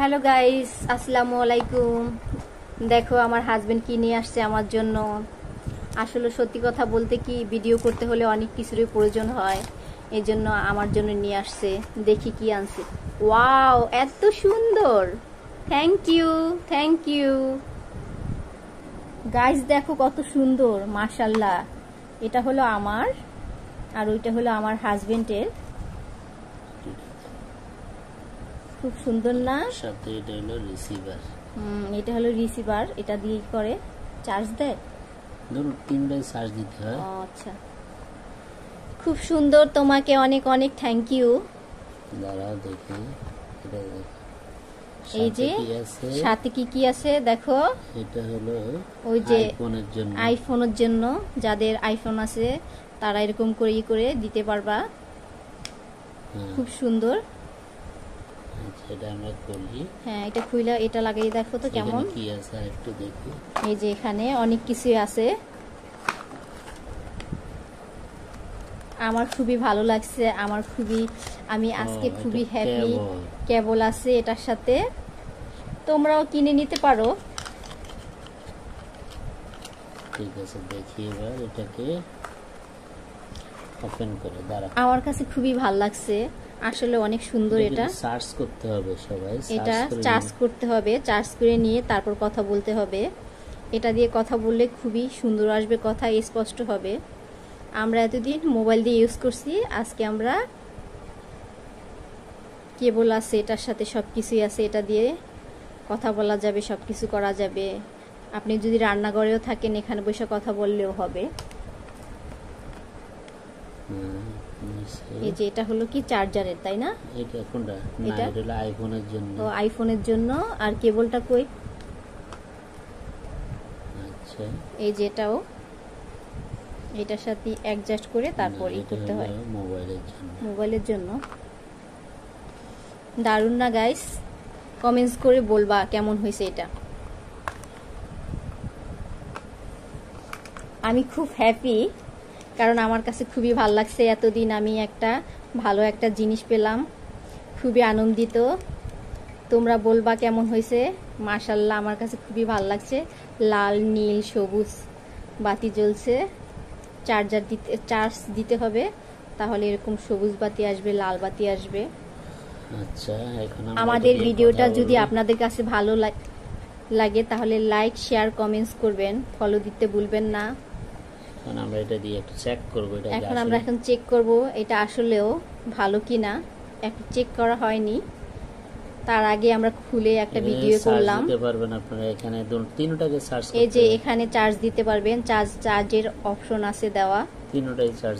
Hello guys, আসসালামু আলাইকুম। দেখো আমার হাজবেন্ড কি নিয়ে আসছে আমার জন্য। আসলে সত্যি কথা বলতে কি, ভিডিও করতে হলে অনেক কিছুরই প্রয়োজন হয়, এই জন্য আমার জন্য নিয়ে আসছে। দেখি কি আনছে। ওয়াও, এত সুন্দর! Thank you, thank you guys. দেখো কত সুন্দর, মাশাল্লাহ। এটা হলো আমার, আর ওইটা হলো আমার হাজবেন্ডের। খুব সুন্দর না? সাথে এটা হলো রিসিভার। এটা হলো রিসিভার, এটা দিয়ে করে চার্জ দেয়। ধরুন 3 চার্জ দিতে হয়। আচ্ছা, খুব সুন্দর। তোমাকে অনেক অনেক থ্যাংক ইউ। দাঁড়াও দেখি, এটা দেখো। এই যে সাথে কি কি আছে দেখো। এটা হলো ওই যে আইফোনের জন্য, আইফোনের জন্য। যাদের আইফোন আছে তারা এরকম করে করে দিতে পারবা। খুব সুন্দর। এটা আমরা খুলি। হ্যাঁ, এটা খুইলা এটা লাগিয়ে দেখো তো কেমন কি আছে একটু দেখি। এই যে এখানে অনেক কিছু আছে। আমার খুবই ভালো লাগছে, আমি আজকে খুবই হ্যাপি। কেবল আছে এটার সাথে, তোমরাও কিনে নিতে পারো। ঠিক আছে, দেখি এবার এটাকে ওপেন করে। দাঁড়া, আমার কাছে খুবই ভালো লাগছে, আসলে অনেক সুন্দর। এটা চার্জ করতে হবে সবাই, এটা চার্জ করতে হবে, চার্জ করে নিয়ে তারপর কথা বলতে হবে। এটা দিয়ে কথা বললে খুবই সুন্দর আসবে, কথা স্পষ্ট হবে। আমরা এতদিন মোবাইল দিয়ে ইউজ করছি, আজকে আমরা কেবল আছে এটার সাথে, সব কিছুই আছে। এটা দিয়ে কথা বলা যাবে, সব কিছু করা যাবে। আপনি যদি রান্নাঘরেও থাকেন, এখানে বসে কথা বললেও হবে। এই যে এটা হলো কি চার্জারের, তাই না? এটা কোনটা? না, এটা হলো আইফোনের জন্য। তো আইফোনের জন্য। আর কেবলটা কই? আচ্ছা, এই যে এটাও এটার সাথে অ্যাডজাস্ট করে তারপর ই করতে হয়। মোবাইলের জন্য। দারুণ না গাইস? কমেন্টস করে বলবা কেমন হয়েছে এটা। আমি খুব হ্যাপি, কারণ আমার কাছে খুবই ভালো লাগছে। এতদিন আমি ভালো একটা জিনিস পেলাম, খুবই আনন্দিত। তোমরা বলবা কেমন হয়েছে। মাশাআল্লাহ, আমার কাছে খুবই ভালো লাগছে। লাল, নীল, সবুজ বাতি জ্বলছে। চার্জ দিতে হবে, তাহলে এরকম সবুজ বাতি আসবে, লাল বাতি আসবে। আচ্ছা, এখন আমাদের ভিডিওটা যদি আপনাদের কাছে ভালো লাগে তাহলে লাইক, শেয়ার, কমেন্টস করবেন, ফলো দিতে ভুলবেন না। আমরা এটা দিয়ে একটু চেক করব। আমরা চেক করব এটা আসলেও ভালো কিনা। একটু চেক করা হয়নি, তার আগে আমরা খুলে একটা ভিডিও করলাম। দিতে পারবেন আপনারা এখানে তিনটাকে চার্জ করতে। এই যে এখানে চার্জ দিতে পারবেন, চার্জের অপশন আছে দেওয়া। তিনটাই চার্জ